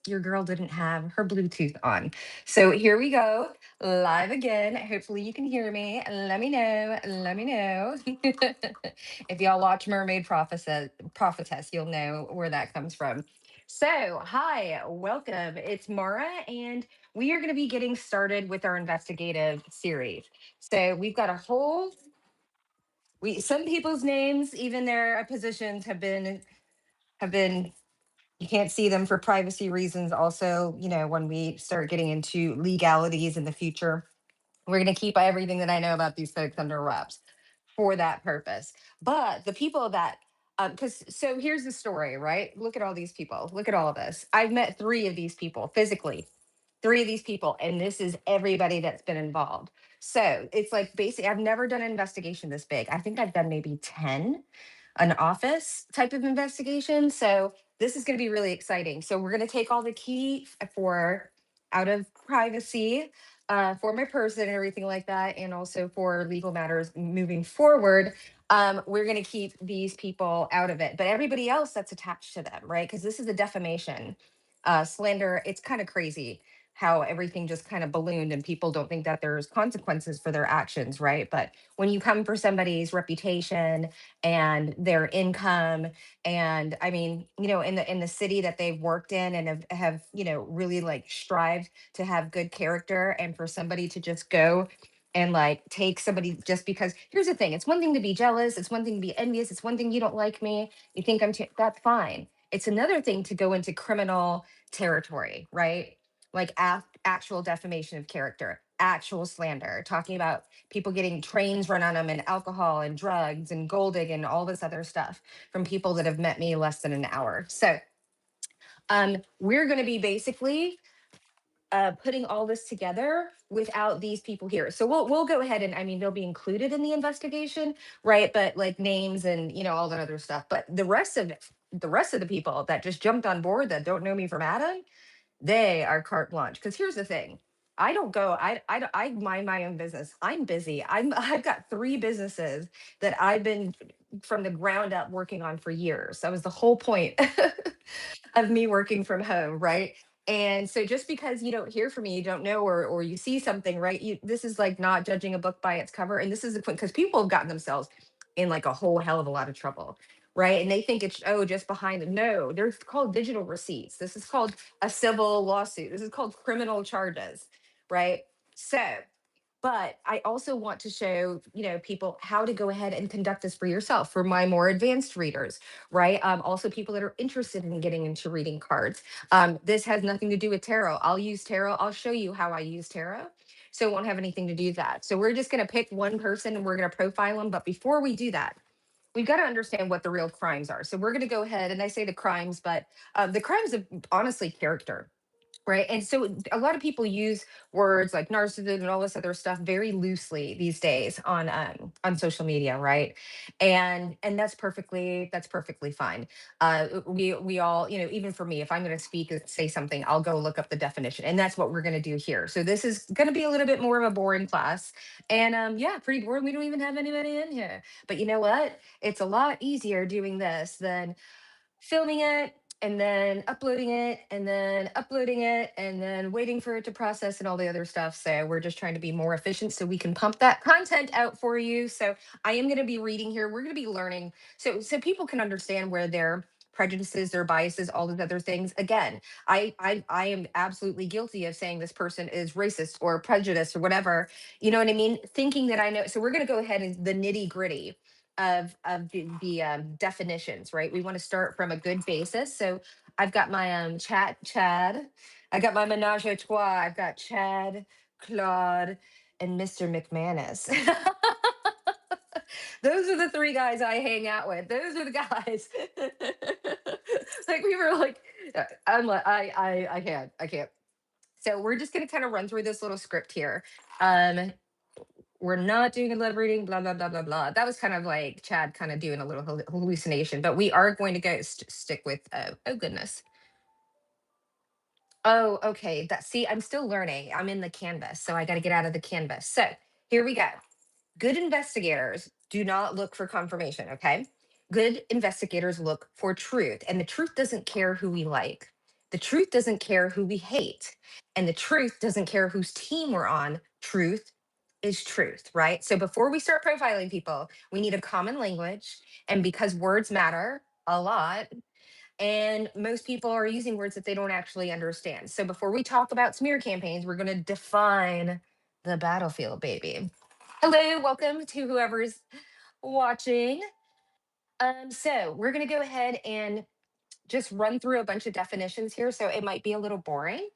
your girl didn't have her Bluetooth on. So here we go, live again. Hopefully you can hear me. Let me know. Let me know. If y'all watch Mermaid Prophetess, you'll know where that comes from. So, hi, welcome. It's Mara, and we are going to be getting started with our investigative series. So, we've got a whole we some people's names, even their positions have been you can't see them for privacy reasons. Also, when we start getting into legalities in the future, we're going to keep everything that I know about these folks under wraps for that purpose. But the people that because so here's the story, right? Look at all these people. Look at all of this. I've met three of these people physically, three of these people, and this is everybody that's been involved. So it's like basically, I've never done an investigation this big. I think I've done maybe 10, an office type of investigation. So this is going to be really exciting. So we're going to take all the key for out of privacy for my person and everything like that, and also for legal matters moving forward. We're going to keep these people out of it, but everybody else that's attached to them, right? Because this is a defamation, slander. It's kind of crazy how everything just kind of ballooned and people don't think that there's consequences for their actions, right? But when you come for somebody's reputation and their income, and I mean, in the city that they've worked in and have really like strived to have good character, and for somebody to just go and like take somebody just because, here's the thing, it's one thing to be jealous, it's one thing to be envious, it's one thing you don't like me, you think that's fine. It's another thing to go into criminal territory, right? Like actual defamation of character, actual slander, talking about people getting trains run on them and alcohol and drugs and gold digging and all this other stuff from people that have met me less than an hour. So we're going to be basically putting all this together without these people here. So we'll go ahead and, I mean, they'll be included in the investigation, right? But like names and all that other stuff. But the rest of the people that just jumped on board that don't know me from Adam, they are carte blanche. Because here's the thing. I don't go. I mind my own business. I'm busy. I've got three businesses that I've been from the ground up working on for years. That was the whole point of me working from home, right? And so just because you don't hear from me, you don't know, or you see something, right? This is like not judging a book by its cover. And this is the point, because people have gotten themselves in like a whole hell of a lot of trouble, right? And they think it's just behind it. No, they're called digital receipts. This is called a civil lawsuit. This is called criminal charges, right? So but I also want to show people how to go ahead and conduct this for yourself, for my more advanced readers, right? Also people that are interested in getting into reading cards. This has nothing to do with tarot. I'll use tarot. I'll show you how I use tarot, so it won't have anything to do with that. So we're just going to pick one person and we're going to profile them. But before we do that, we've got to understand what the real crimes are. So we're going to go ahead, and I say the crimes, but the crimes of honestly character, right? And so a lot of people use words like narcissism and all this other stuff very loosely these days on social media, right? And that's perfectly fine. We all, even for me, if I'm going to speak and say something, I'll go look up the definition, and that's what we're going to do here. So this is going to be a little bit more of a boring class, and yeah, pretty boring. We don't even have anybody in here, but you know what? It's a lot easier doing this than filming it and then uploading it and then uploading it and then waiting for it to process and all the other stuff. So we're just trying to be more efficient so we can pump that content out for you. So I am going to be reading here. We're going to be learning so people can understand where their prejudices, their biases, all those other things. Again, I am absolutely guilty of saying this person is racist or prejudiced or whatever. You know what I mean? Thinking that I know. So we're going to go ahead and the nitty gritty of the definitions, right? We want to start from a good basis. So I've got my Chad. I got my menage a trois. I've got Chad, Claude, and Mr. McManus. Those are the three guys I hang out with. Those are the guys. Like we were like, I'm like, I can't. So we're just gonna kind of run through this little script here. Um, we're not doing a love reading, blah, blah, blah, blah, blah. That was kind of like Chad kind of doing a little hallucination, but we are going to go stick with, oh goodness. Oh, okay. See, I'm still learning. I'm in the canvas, so I got to get out of the canvas. So here we go. Good investigators do not look for confirmation, okay? Good investigators look for truth, and the truth doesn't care who we like. The truth doesn't care who we hate, and the truth doesn't care whose team we're on. Truth is truth, right? So before we start profiling people, we need a common language. And because words matter a lot, and most people are using words that they don't actually understand. So before we talk about smear campaigns, we're going to define the battlefield, baby. Hello, welcome to whoever's watching. So we're going to go ahead and just run through a bunch of definitions here. So it might be a little boring.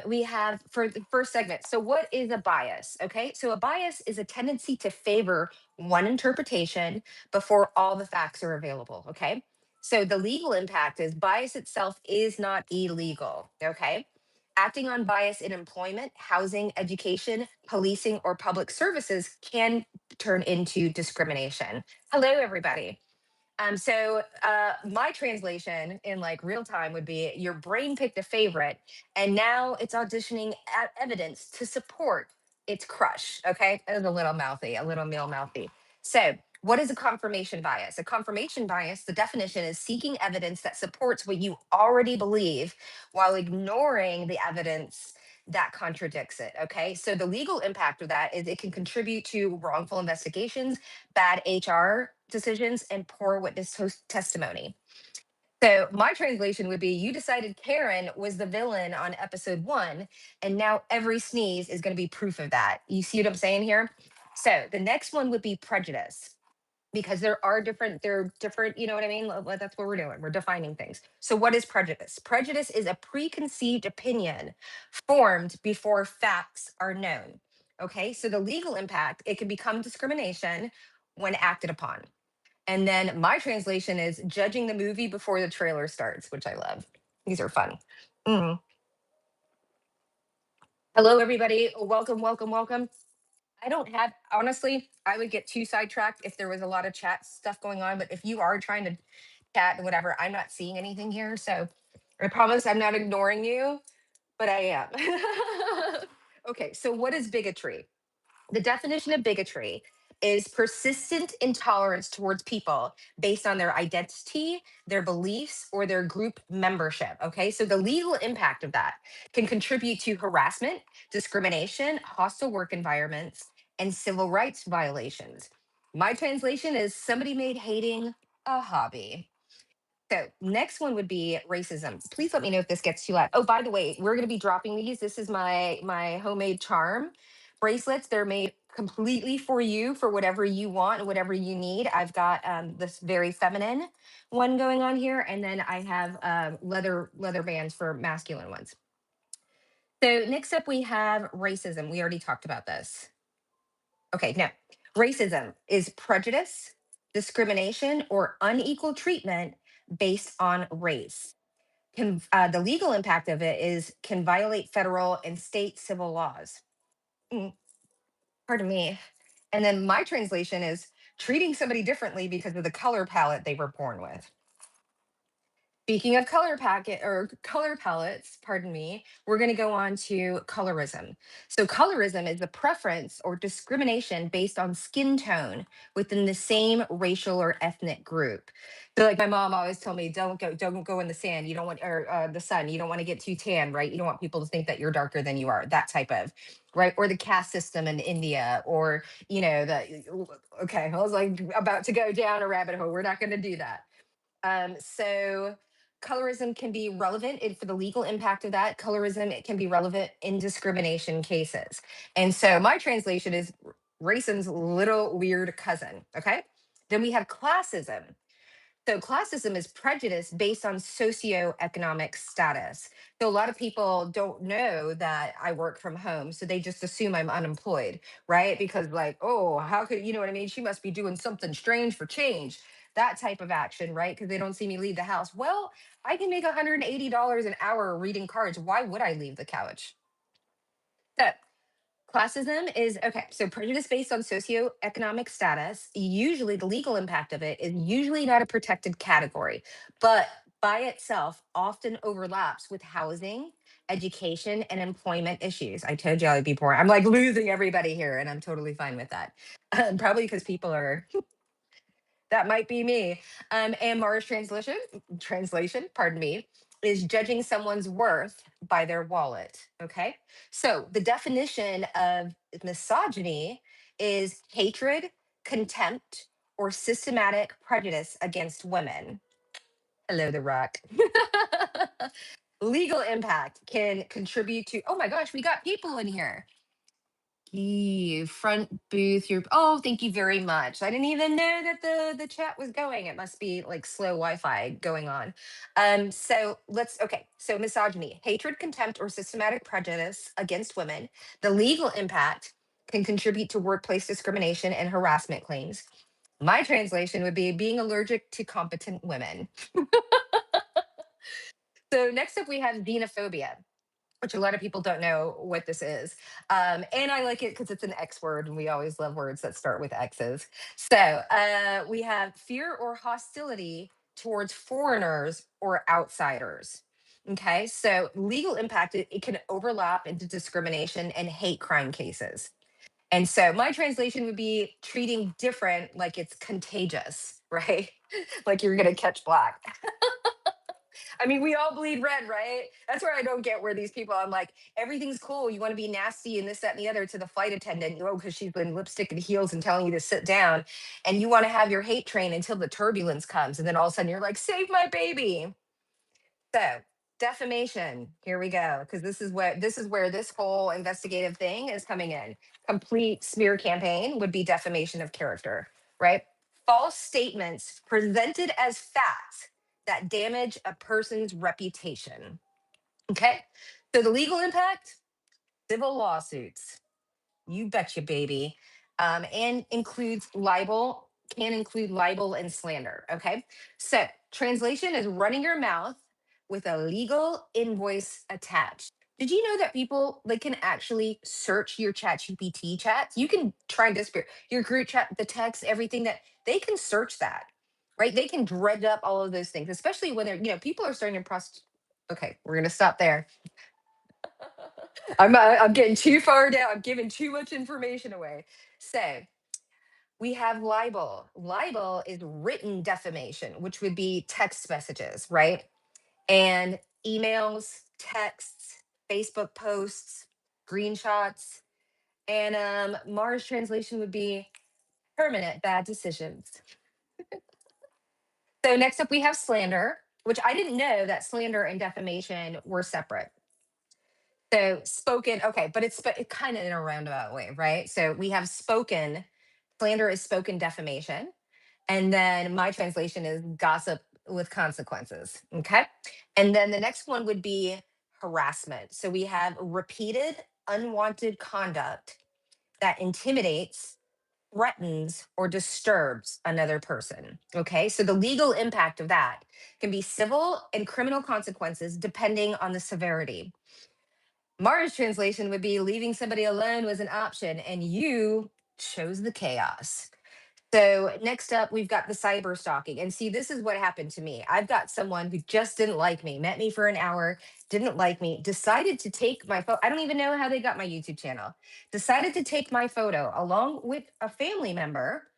We have for the first segment. So, what is a bias? Okay, so a bias is a tendency to favor one interpretation before all the facts are available. Okay, so the legal impact is bias itself is not illegal. Okay, acting on bias in employment, housing, education, policing, or public services can turn into discrimination. Hello, everybody. My translation in like real time would be your brain picked a favorite and now it's auditioning evidence to support its crush. Okay. That was a little mouthy, a little male mouthy. So, what is a confirmation bias? A confirmation bias, the definition is seeking evidence that supports what you already believe while ignoring the evidence that contradicts it. Okay. So, the legal impact of that is it can contribute to wrongful investigations, bad HR decisions, and poor witness testimony. So my translation would be you decided Karen was the villain on episode 1, and now every sneeze is going to be proof of that. You see what I'm saying here? So the next one would be prejudice because they're different, you know what I mean? That's what we're doing. We're defining things. So what is prejudice? Prejudice is a preconceived opinion formed before facts are known. Okay, so the legal impact, it can become discrimination when acted upon. And then my translation is judging the movie before the trailer starts, which I love. These are fun. Mm. Hello, everybody. Welcome, welcome, welcome. I don't have, honestly, I would get too sidetracked if there was a lot of chat stuff going on. But if you are trying to chat and whatever, I'm not seeing anything here. So I promise I'm not ignoring you, but I am. Okay, so what is bigotry? The definition of bigotry is persistent intolerance towards people based on their identity, their beliefs, or their group membership. Okay, so the legal impact of that can contribute to harassment, discrimination, hostile work environments, and civil rights violations. My translation is somebody made hating a hobby. So next one would be racism. Please let me know if this gets too loud. Oh, by the way, we're going to be dropping these. This is my homemade charm bracelets. They're made completely for you for whatever you want and whatever you need. I've got this very feminine one going on here, and then I have leather bands for masculine ones. So next up we have racism. We already talked about this. Okay, no. Racism is prejudice, discrimination, or unequal treatment based on race. The legal impact of it is can violate federal and state civil laws. Mm, pardon me. And then my translation is treating somebody differently because of the color palette they were born with. Speaking of color palettes, pardon me, we're going to go on to colorism. So colorism is the preference or discrimination based on skin tone within the same racial or ethnic group. So like my mom always told me, don't go in the sand. You don't want or the sun. You don't want to get too tan, right? You don't want people to think that you're darker than you are. That type of, right? Or the caste system in India, or the okay. I was like about to go down a rabbit hole. We're not going to do that. So colorism can be relevant for the legal impact of that. Colorism, it can be relevant in discrimination cases. And so my translation is racism's little weird cousin. Okay. Then we have classism. So classism is prejudice based on socioeconomic status. So a lot of people don't know that I work from home, so they just assume I'm unemployed, right? Because like, oh, how could you know what I mean? She must be doing something strange for change. That type of action, right? Because they don't see me leave the house. Well, I can make $180 an hour reading cards. Why would I leave the couch? So classism is okay. So prejudice based on socioeconomic status, usually the legal impact of it is usually not a protected category, but by itself often overlaps with housing, education, and employment issues. I told you I'd be poor. I'm like losing everybody here, and I'm totally fine with that. Probably because people are that might be me. And Mars translation, pardon me, is judging someone's worth by their wallet. Okay. So the definition of misogyny is hatred, contempt, or systematic prejudice against women. Hello, The Rock. Legal impact can contribute to, oh my gosh, we got people in here. Front booth, your oh, thank you very much. I didn't even know that the chat was going. It must be like slow Wi-Fi going on. So let's okay. So misogyny, hatred, contempt, or systematic prejudice against women. The legal impact can contribute to workplace discrimination and harassment claims. My translation would be being allergic to competent women. So next up we have xenophobia, which a lot of people don't know what this is. And I like it because it's an X word, and we always love words that start with X's. So we have fear or hostility towards foreigners or outsiders. Okay, so legal impact, it can overlap into discrimination and hate crime cases. And so my translation would be treating different like it's contagious, right? Like you're going to catch black. I mean, we all bleed red, right? That's where I don't get where these people, I'm like, everything's cool. You want to be nasty and this, that, and the other to the flight attendant, oh, because she's been lipstick and heels and telling you to sit down. And you want to have your hate train until the turbulence comes. And then all of a sudden you're like, save my baby. So defamation, here we go. Because this is where this whole investigative thing is coming in. Complete smear campaign would be defamation of character, right? False statements presented as facts that damage a person's reputation. Okay. So the legal impact, civil lawsuits. You betcha, baby. And includes libel, can include libel and slander. Okay. So translation is running your mouth with a legal invoice attached. Did you know that people they can actually search your chat GPT chats? You can try and disappear your group chat, the text, everything that they can search that, right? They can dredge up all of those things, especially when they're, people are starting to okay, we're gonna stop there. I'm getting too far down. I'm giving too much information away. So we have libel. Libel is written defamation, which would be text messages, right? And emails, texts, Facebook posts, screenshots. And Mars translation would be permanent bad decisions. So next up we have slander, which I didn't know that slander and defamation were separate. So spoken, okay, but it's kind of in a roundabout way, right? So we have spoken, slander is spoken defamation. And then my translation is gossip with consequences. Okay. And then the next one would be harassment. So we have repeated unwanted conduct that intimidates, threatens, or disturbs another person. Okay. So the legal impact of that can be civil and criminal consequences depending on the severity. Mars translation would be leaving somebody alone was an option and you chose the chaos. So next up, we've got the cyber stalking. And see, this is what happened to me. I've got someone who just didn't like me, met me for an hour, didn't like me, decided to take my photo. I don't even know how they got my YouTube channel. Decided to take my photo along with a family member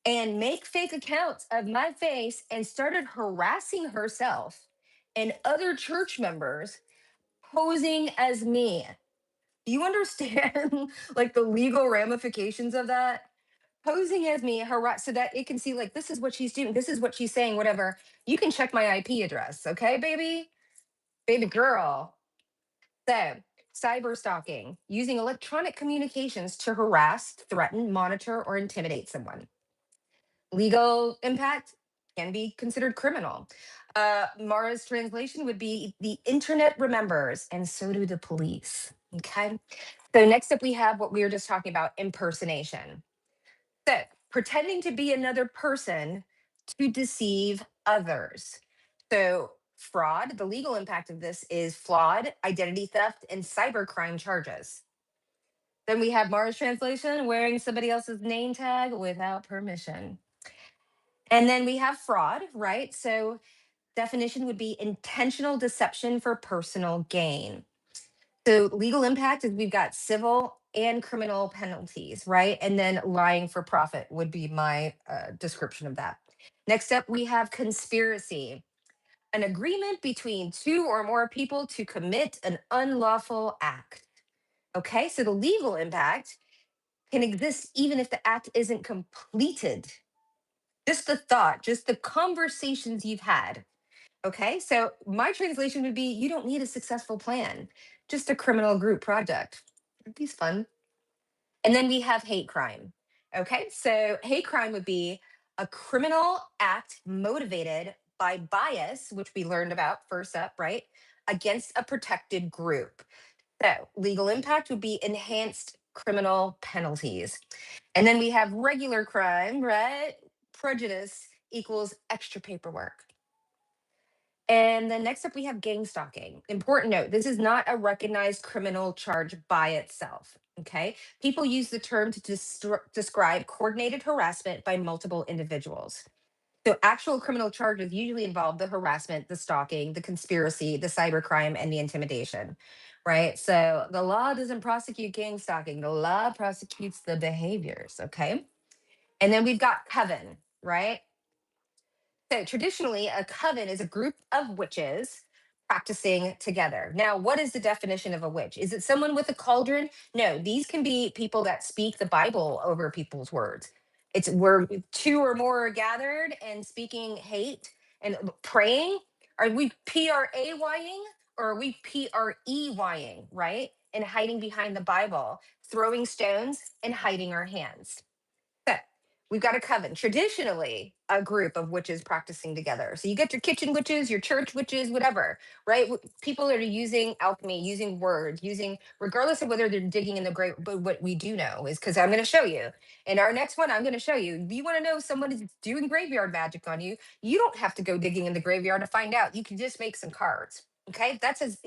and make fake accounts of my face and started harassing herself and other church members posing as me. Do you understand like the legal ramifications of that? Posing as me, harass so that it can see like this is what she's doing, this is what she's saying, whatever. You can check my IP address, okay, baby, baby girl. So, cyber stalking, using electronic communications to harass, threaten, monitor, or intimidate someone. Legal impact can be considered criminal. Mara's translation would be the internet remembers, and so do the police. Okay. So next up, we have what we were just talking about, impersonation. So pretending to be another person to deceive others. So fraud, the legal impact of this is flawed identity theft and cybercrime charges. Then we have Mars translation, wearing somebody else's name tag without permission. And then we have fraud, right? So definition would be intentional deception for personal gain. So legal impact is we've got civil and criminal penalties, right? And then lying for profit would be my description of that. Next up, we have conspiracy. An agreement between two or more people to commit an unlawful act. Okay, so the legal impact can exist even if the act isn't completed. Just the thought, just the conversations you've had. Okay, so my translation would be you don't need a successful plan, just a criminal group project. Aren't these fun? And then we have hate crime. Okay, so hate crime would be a criminal act motivated by bias, which we learned about first up, right? Against a protected group. So legal impact would be enhanced criminal penalties. And then we have regular crime, right? Prejudice equals extra paperwork. And then next up, we have gang stalking. Important note, this is not a recognized criminal charge by itself. Okay. People use the term to describe coordinated harassment by multiple individuals. So actual criminal charges usually involve the harassment, the stalking, the conspiracy, the cybercrime, and the intimidation. Right. So the law doesn't prosecute gang stalking, the law prosecutes the behaviors. Okay. And then we've got coven, right? So traditionally, a coven is a group of witches practicing together. Now, what is the definition of a witch? Is it someone with a cauldron? No, these can be people that speak the Bible over people's words. It's where two or more are gathered and speaking hate and praying. Are we PRAYing or are we PREYing, right? And hiding behind the Bible, throwing stones and hiding our hands. So we've got a coven, traditionally a group of witches practicing together. So you get your kitchen witches, your church witches, whatever, right? People that are using alchemy, using words, using, regardless of whether they're digging in the grave. But what we do know is because I'm going to show you in our next one, I'm going to show you. If you want to know if someone is doing graveyard magic on you, you don't have to go digging in the graveyard to find out. You can just make some cards. Okay, that's as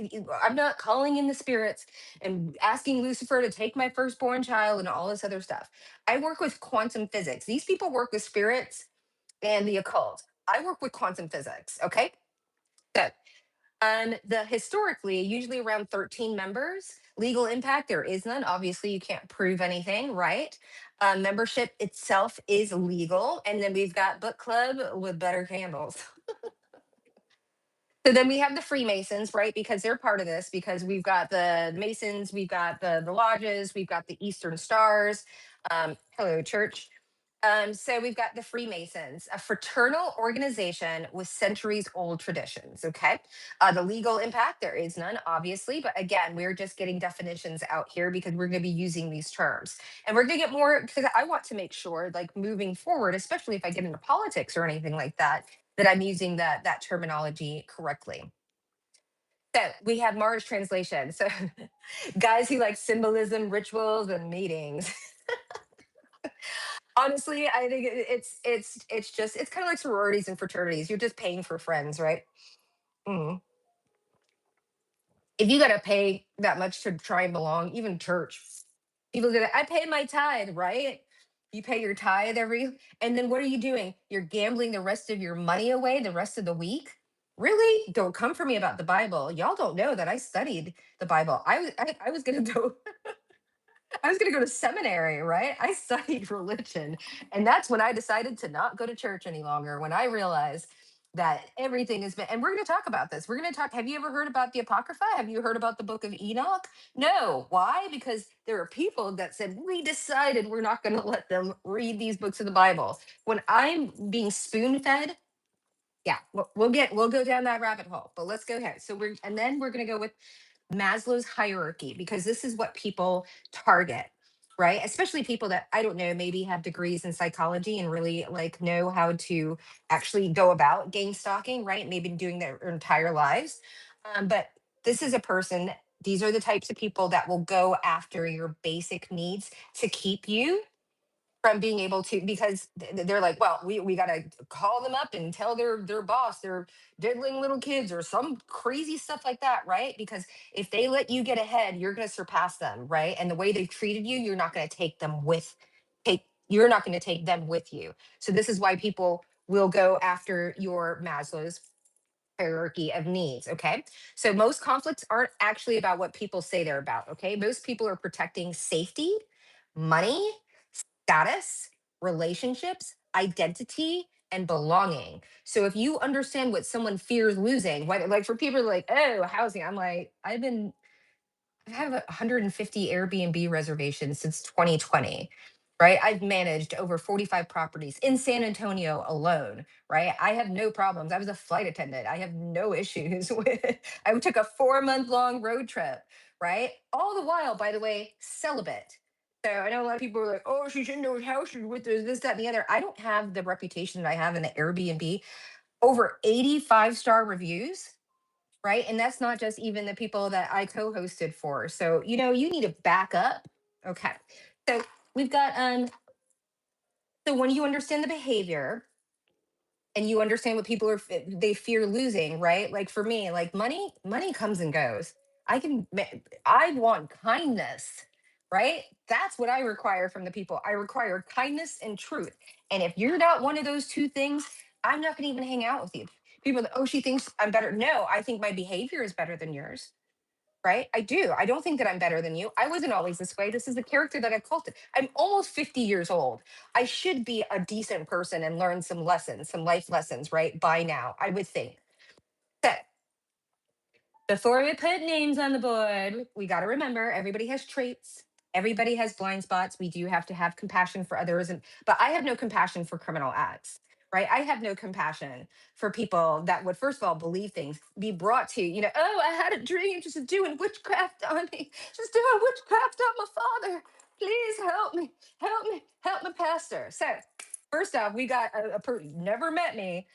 I'm not calling in the spirits and asking Lucifer to take my firstborn child and all this other stuff. I work with quantum physics. These people work with spirits and the occult. I work with quantum physics. Okay. So, the historically, usually around 13 members. Legal impact, there is none. Obviously, you can't prove anything, right? Membership itself is legal. And then we've got book club with better candles. So then we have the Freemasons, right? Because they're part of this, because we've got the Masons, we've got the lodges, we've got the Eastern Stars. Hello, church. So we've got the Freemasons, a fraternal organization with centuries old traditions. Okay. The legal impact, there is none, obviously. But again, we're just getting definitions out here because we're going to be using these terms. And we're going to get more because I want to make sure, like moving forward, especially if I get into politics or anything like that, that I'm using that terminology correctly. So we have Mars translation. So guys who like symbolism, rituals, and meetings. Honestly, I think it's just it's kind of like sororities and fraternities. You're just paying for friends, right? Mm. If you got to pay that much to try and belong, even church, people go, I pay my tithe, right? You pay your tithe and then what are you doing? You're gambling the rest of your money away the rest of the week. Really? Don't come for me about the Bible. Y'all don't know that I studied the Bible. I was gonna go I was going to go to seminary, right? I studied religion. And that's when I decided to not go to church any longer, when I realized that everything has been, and we're going to talk about this. We're going to talk. Have you ever heard about the Apocrypha? Have you heard about the book of Enoch? No. Why? Because there are people that said, we decided we're not going to let them read these books of the Bible. When I'm being spoon fed, yeah, we'll go down that rabbit hole, but let's go ahead. And then we're going to go with Maslow's hierarchy, because this is what people target, right? Especially people that I don't know, maybe have degrees in psychology and really like know how to actually go about gang stalking, right? Maybe doing their entire lives. But this is a person, these are the types of people that will go after your basic needs to keep you from being able to, because they're like, well, we got to call them up and tell their boss they're diddling little kids or some crazy stuff like that, right? Because if they let you get ahead, you're going to surpass them, right? And the way they've treated you, you're not going to take you're not going to take them with you. So this is why people will go after your Maslow's hierarchy of needs. Okay. So most conflicts aren't actually about what people say they're about. Okay. Most people are protecting safety, money, status, relationships, identity, and belonging. So if you understand what someone fears losing, like for people like, oh, housing, I'm like, I have 150 Airbnb reservations since 2020, right? I've managed over 45 properties in San Antonio alone, right? I have no problems. I was a flight attendant. I have no issues with I took a 4-month long road trip, right? All the while, by the way, celibate. So I know a lot of people are like, oh, she's in those houses with this, that, and the other. I don't have the reputation that I have in the Airbnb. Over 85-star reviews, right? And that's not just even the people that I co-hosted for. So, you need to back up. Okay. So we've got so when you understand the behavior and you understand what people they fear losing, right? Like for me, like money comes and goes. I want kindness, right? That's what I require from the people. I require kindness and truth. And if you're not one of those two things, I'm not going to even hang out with you. People, oh, she thinks I'm better. No, I think my behavior is better than yours, right? I do. I don't think that I'm better than you. I wasn't always this way. This is the character that I've cultivated. I'm almost 50 years old. I should be a decent person and learn some lessons, some life lessons, right? By now, I would think. So before we put names on the board, we got to remember everybody has traits. Everybody has blind spots. We do have to have compassion for others. But I have no compassion for criminal acts, right? I have no compassion for people that would, first of all, believe things, be brought to, oh, I had a dream just doing witchcraft on me, just doing witchcraft on my father. Please help me, help my pastor. So, first off, we got a person never met me,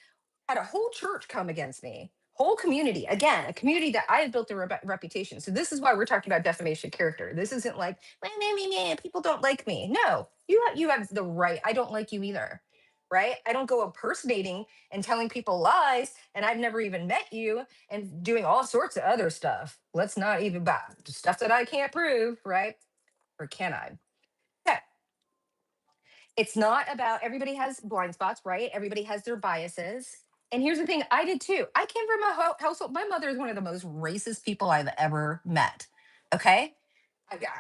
had a whole church come against me, whole community. Again, a community that I have built a reputation. So this is why we're talking about defamation of character. This isn't like, people don't like me. No, you have the right. I don't like you either, right? I don't go impersonating and telling people lies, and I've never even met you and doing all sorts of other stuff. Let's not even about stuff that I can't prove, right? Or can I? Okay. It's not about everybody has blind spots, right? Everybody has their biases. And here's the thing, I did too. I came from a household. My mother is one of the most racist people I've ever met. Okay.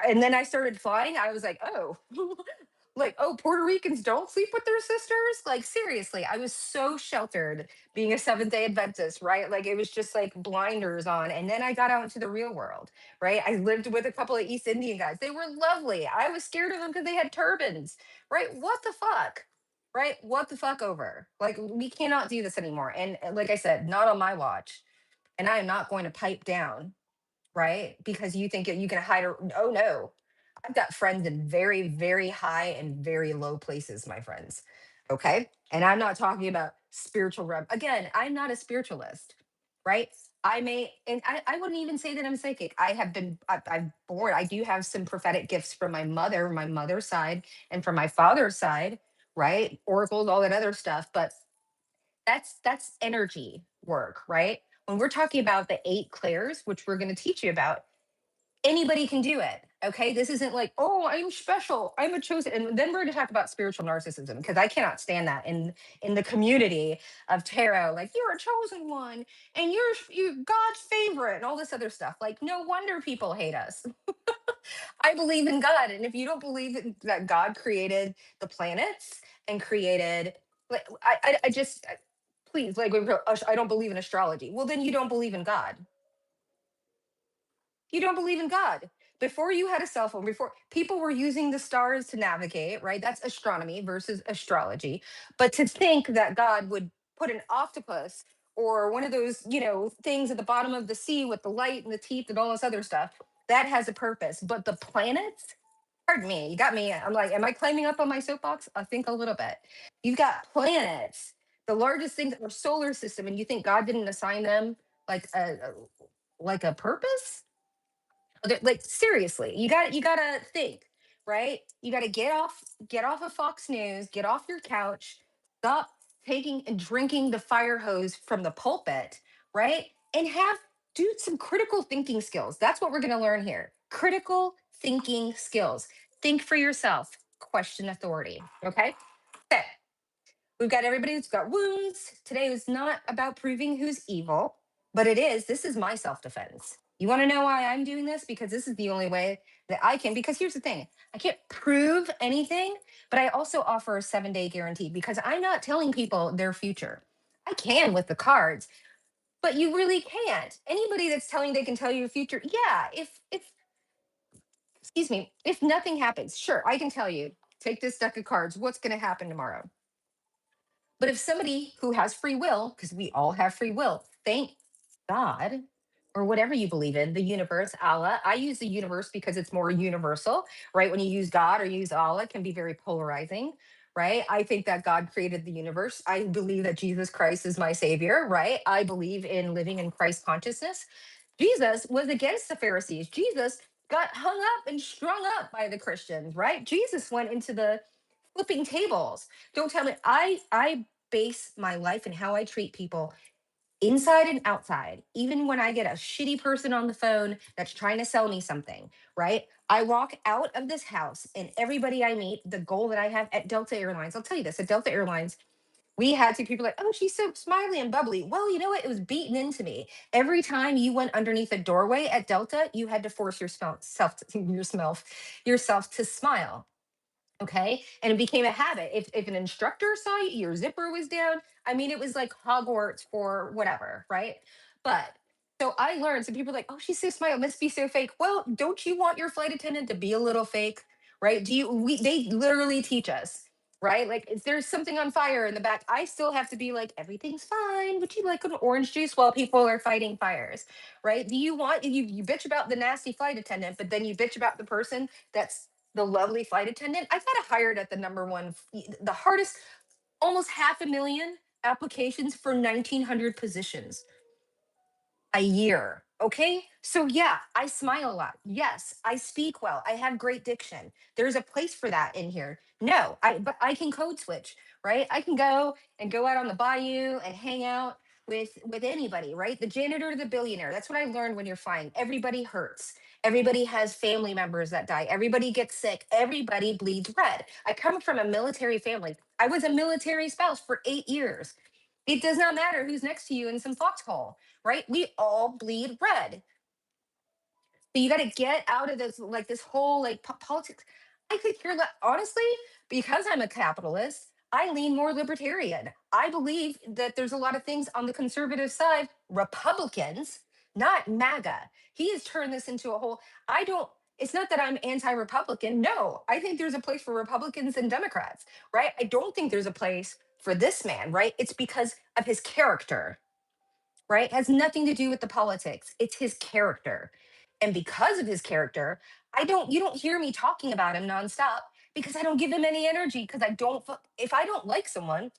And then I started flying. I was like, oh, like, oh, Puerto Ricans don't sleep with their sisters. Like, seriously, I was so sheltered being a Seventh day Adventist, right? Like, it was just like blinders on. And then I got out into the real world, right? I lived with a couple of East Indian guys. They were lovely. I was scared of them because they had turbans, right? What the fuck? Right? What the fuck over? Like, we cannot do this anymore. And like I said, not on my watch. And I am not going to pipe down, right? Because you think you can hide. Oh no, I've got friends in very, very high and very low places, my friends. Okay. And I'm not talking about spiritual Again, I'm not a spiritualist, right? I wouldn't even say that I'm psychic. I'm born, I do have some prophetic gifts from my mother's side, and from my father's side, right? Oracles, all that other stuff. But that's energy work, right? When we're talking about the 8 clairs, which we're going to teach you about, anybody can do it. Okay. This isn't like, oh, I'm special, I'm a chosen. And then we're going to talk about spiritual narcissism, because I cannot stand that in the community of tarot. Like, you're a chosen one and you're God's favorite and all this other stuff. Like, no wonder people hate us. I believe in God. And if you don't believe that God created the planets and created, like, I just, please, like, I don't believe in astrology. Well, then you don't believe in God. You don't believe in God. Before you had a cell phone, before people were using the stars to navigate, right? That's astronomy versus astrology. But to think that God would put an octopus or one of those, things at the bottom of the sea with the light and the teeth and all this other stuff, that has a purpose. But the planets, pardon me, you got me. I'm like, am I climbing up on my soapbox? I think a little bit. You've got planets, the largest things in our solar system, and you think God didn't assign them like a purpose? Like, seriously, you gotta think, right? You gotta get off of Fox News, get off your couch, stop taking and drinking the fire hose from the pulpit, right? And do some critical thinking skills. That's what we're gonna learn here. Critical thinking skills. Think for yourself, question authority. Okay. Okay. We've got everybody who's got wounds. Today is not about proving who's evil, but this is my self defense. You want to know why I'm doing this? Because this is the only way that I can. Because here's the thing, I can't prove anything, but I also offer a 7-day guarantee because I'm not telling people their future. I can with the cards, but you really can't. Anybody that's telling they can tell you your future, yeah, if excuse me, if nothing happens, sure, I can tell you, take this deck of cards, what's going to happen tomorrow. But if somebody who has free will, because we all have free will, thank God, or whatever you believe in, the universe, Allah. I use the universe because it's more universal, right? When you use God or use Allah, it can be very polarizing, right? I think that God created the universe. I believe that Jesus Christ is my savior, right? I believe in living in Christ consciousness. Jesus was against the Pharisees. Jesus got hung up and strung up by the Christians, right? Jesus went into the flipping tables. Don't tell me I base my life and how I treat people inside and outside. Even when I get a shitty person on the phone that's trying to sell me something, right? I walk out of this house and everybody I meet, the goal that I have at Delta Airlines, I'll tell you this, at Delta Airlines, we had to people like, oh, she's so smiley and bubbly. Well, you know what? It was beaten into me. Every time you went underneath a doorway at Delta, you had to force yourself to smile. Okay. And it became a habit. If an instructor saw you, your zipper was down. I mean, it was like Hogwarts for whatever, right? But so I learned, some people are like, oh, she's so smart, must be so fake. Well, don't you want your flight attendant to be a little fake? Right? They literally teach us, right? Like if there's something on fire in the back, I still have to be like, everything's fine. Would you like an orange juice while people are fighting fires? Right? Do you want you bitch about the nasty flight attendant, but then you bitch about the person that's the lovely flight attendant. I got hired at the number one, the hardest, almost 500,000 applications for 1,900 positions a year. Okay. So, yeah, I smile a lot. Yes, I speak well. I have great diction. There's a place for that in here. No, but I can code switch, right? I can go out on the bayou and hang out with anybody, right? The janitor to the billionaire. That's what I learned when you're flying. Everybody hurts. Everybody has family members that die. Everybody gets sick. Everybody bleeds red. I come from a military family. I was a military spouse for 8 years. It does not matter who's next to you in some foxhole, right? We all bleed red. So you got to get out of this, like this whole like politics. I could care less, honestly, because I'm a capitalist. I lean more libertarian. I believe that there's a lot of things on the conservative side, Republicans, not MAGA. He has turned this into a whole. I don't. It's not that I'm anti-Republican. No, I think there's a place for Republicans and Democrats, right? I don't think there's a place for this man, right? It's because of his character, right? It has nothing to do with the politics. It's his character. And because of his character, you don't hear me talking about him nonstop because I don't give him any energy because if I don't like someone,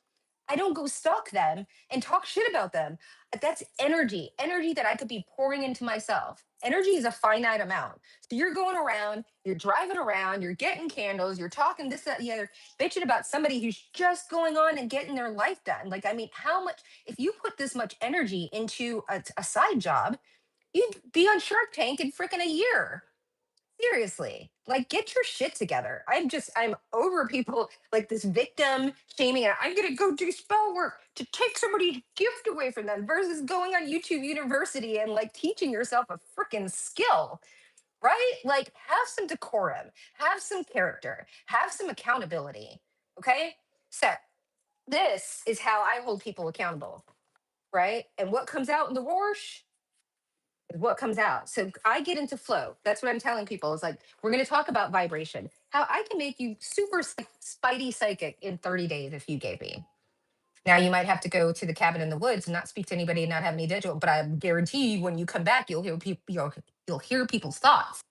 I don't go stalk them and talk shit about them. That's energy that I could be pouring into myself. Energy is a finite amount. So you're going around, you're driving around, you're getting candles, you're talking this, that, the other, bitching about somebody who's just going on and getting their life done. Like, I mean, how much, if you put this much energy into a side job, you'd be on Shark Tank in freaking a year. Seriously, like get your shit together. I'm over people like this victim shaming. And I'm gonna go do spell work to take somebody's gift away from them versus going on YouTube University and like teaching yourself a freaking skill, right? Like have some decorum, have some character, have some accountability. Okay. So this is how I hold people accountable, right? And what comes out in the wash is what comes out. So I get into flow. That's what I'm telling people is like, we're going to talk about vibration, how I can make you super spidey psychic in 30 days if you gave me. Now you might have to go to the cabin in the woods and not speak to anybody and not have any digital, but I guarantee you when you come back, you'll hear people, you'll hear people's thoughts.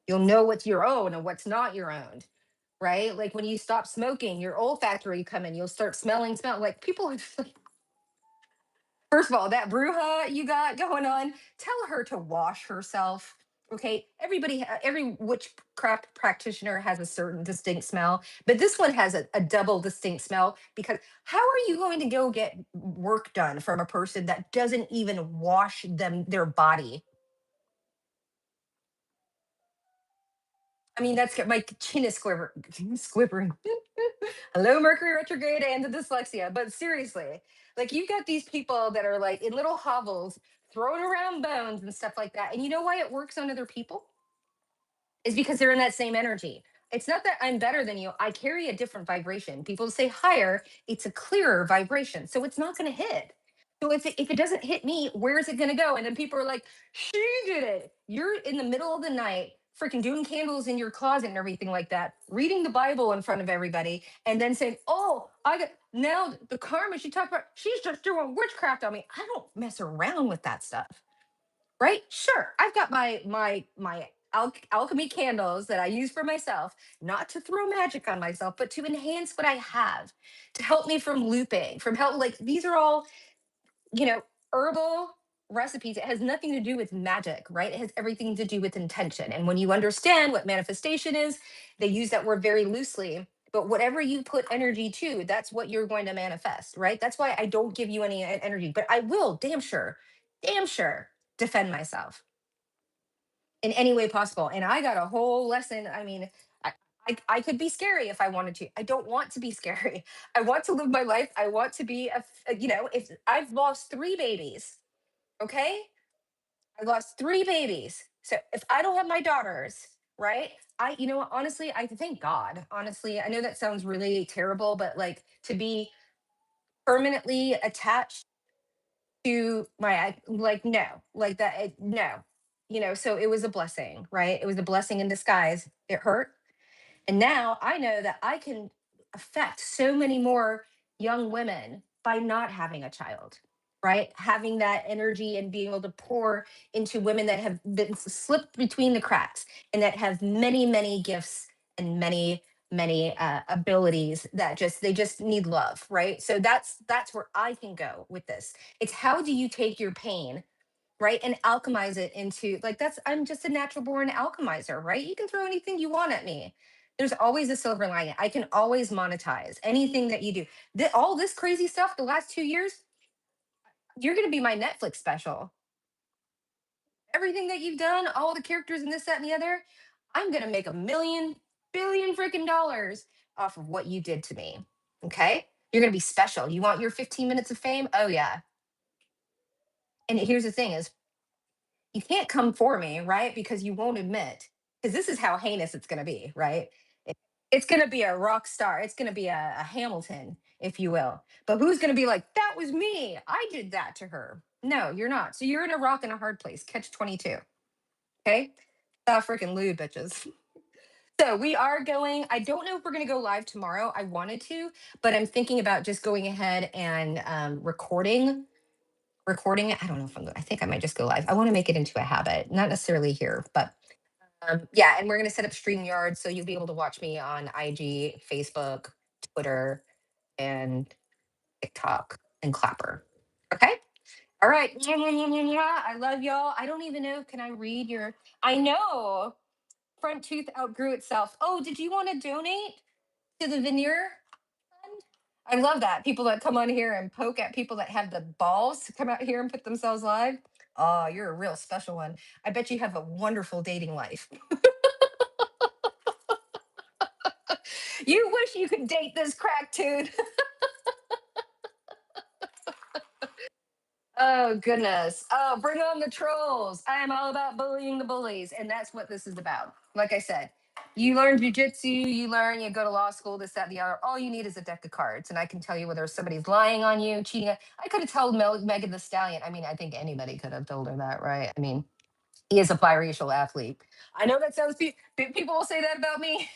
You'll know what's your own and what's not your own. Right? Like when you stop smoking, your olfactory come in, you'll start smell like people. First of all, that bruja you got going on, tell her to wash herself. Okay, every witchcraft practitioner has a certain distinct smell, but this one has a double distinct smell because how are you going to go get work done from a person that doesn't even wash their body? I mean, that's my chin is squivering. Hello, Mercury retrograde and the dyslexia. But seriously, like you've got these people that are like in little hovels throwing around bones and stuff like that. And you know why it works on other people? Is because they're in that same energy. It's not that I'm better than you. I carry a different vibration. People say higher, it's a clearer vibration. So it's not going to hit. So if it doesn't hit me, where is it going to go? And then people are like, she did it. You're in the middle of the night, freaking doing candles in your closet and everything like that, reading the Bible in front of everybody, and then saying, oh, I got now the karma she talked about, she's just doing witchcraft on me. I don't mess around with that stuff, right? Sure, I've got my alchemy candles that I use for myself, not to throw magic on myself, but to enhance what I have, to help me from looping, from help. Like these are all, you know, herbal recipes. It has nothing to do with magic, right? It has everything to do with intention. And when you understand what manifestation is, they use that word very loosely. But whatever you put energy to, that's what you're going to manifest, right? That's why I don't give you any energy, but I will damn sure defend myself in any way possible. And I got a whole lesson. I mean, I could be scary if I wanted to. I don't want to be scary. I want to live my life. I want to be if I've lost three babies, okay? I lost three babies. So if I don't have my daughters, right? You know what, honestly, I thank God. Honestly, I know that sounds really terrible, but like to be permanently attached to like no, like that, no. So it was a blessing, right? It was a blessing in disguise. It hurt, and now I know that I can affect so many more young women by not having a child, right? Having that energy and being able to pour into women that have been slipped between the cracks and that have many, many gifts and many, many abilities that they just need love, right? So that's where I can go with this. It's how do you take your pain, right, and alchemize it into like that's I'm just a natural born alchemizer, right? You can throw anything you want at me. There's always a silver lining. I can always monetize anything that you do. All this crazy stuff the last 2 years, you're going to be my Netflix special. Everything that you've done, all the characters and this, that, and the other, I'm going to make a million, billion freaking dollars off of what you did to me. Okay. You're going to be special. You want your 15 minutes of fame? Oh, yeah. And here's the thing is, you can't come for me, right? Because you won't admit, because this is how heinous it's going to be, right? It- it's going to be a rock star. It's going to be a Hamilton, if you will. But who's going to be like, that was me. I did that to her. No, you're not. So you're in a rock and a hard place. Catch 22. Okay. Stop freaking lewd, bitches. So we are going. I don't know if we're going to go live tomorrow. I wanted to, but I'm thinking about just going ahead and recording it. I don't know if I think I might just go live. I want to make it into a habit, not necessarily here, but yeah. And we're going to set up StreamYard so you'll be able to watch me on IG, Facebook, Twitter, and TikTok and Clapper. Okay. All right. I love y'all. I don't even know. Can I read your? I know. Front tooth outgrew itself. Oh, did you want to donate to the veneer fund? I love that. People that come on here and poke at people that have the balls to come out here and put themselves live. Oh, you're a real special one. I bet you have a wonderful dating life. You wish you could date this crack dude. Oh, goodness. Oh, bring on the trolls. I am all about bullying the bullies. And that's what this is about. Like I said, you learn jujitsu, you go to law school, this, that, and the other. All you need is a deck of cards. And I can tell you whether somebody's lying on you, cheating. I could have told Megan the Stallion. I mean, I think anybody could have told her that, right? I mean, he is a biracial athlete. I know that sounds, people will say that about me.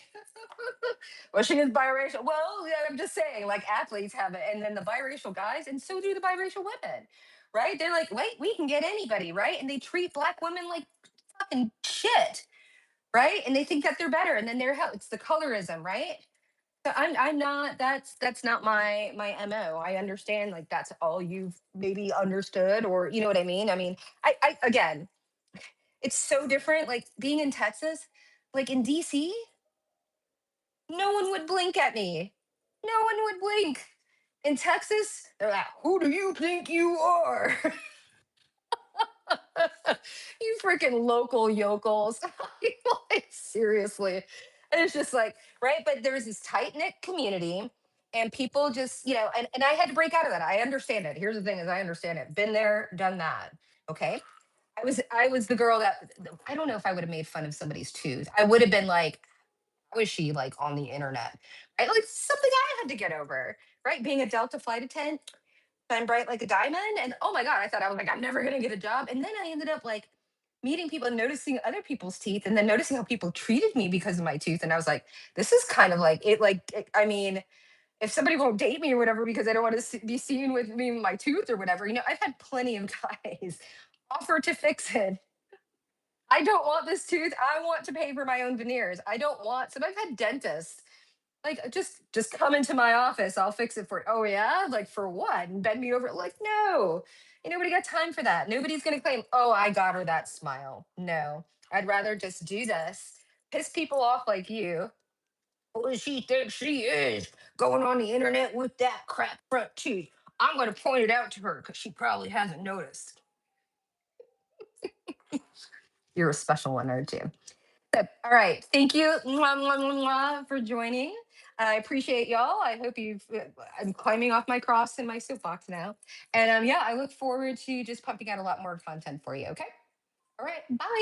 Well, she is biracial. Well, yeah, I'm just saying, like athletes have it, and then the biracial guys, and so do the biracial women, right? They're like, wait, we can get anybody, right? And they treat black women like fucking shit, right? And they think that they're better, and then it's the colorism, right? So I'm not. That's not my mo. I understand, like that's all you've maybe understood, or you know what I mean. I mean, I again, it's so different. Like being in Texas, like in DC, no one would blink at me. No one would blink. In Texas, they're like, who do you think you are? You freaking local yokels. Like, seriously. And it's just like, right? But there's this tight knit community, and people just, and I had to break out of that. I understand it. Here's the thing is I understand it. Been there, done that. Okay. I was the girl that I don't know if I would have made fun of somebody's tooth. I would have been like, how is she like on the internet? Right? Like something I had to get over, right? Being a Delta flight attendant, shine bright like a diamond. And oh my God, I thought I was like, I'm never gonna get a job. And then I ended up like meeting people and noticing other people's teeth and then noticing how people treated me because of my tooth. And I was like, this is kind of like it, I mean, if somebody won't date me or whatever because they don't want to be seen with me and my tooth or whatever, I've had plenty of guys offer to fix it. I don't want this tooth. I want to pay for my own veneers. I don't want. So I've had dentists like just come into my office. I'll fix it for. Oh yeah, like for what? And bend me over. Like no, nobody got time for that. Nobody's gonna claim. Oh, I got her that smile. No, I'd rather just do this. Piss people off like you. Who does she think she is going on the internet with that crap front tooth? I'm gonna point it out to her because she probably hasn't noticed. You're a special one, aren't you? So, all right. Thank you for joining. I appreciate y'all. I hope I'm climbing off my cross in my soapbox now. And yeah, I look forward to just pumping out a lot more content for you. Okay. All right. Bye.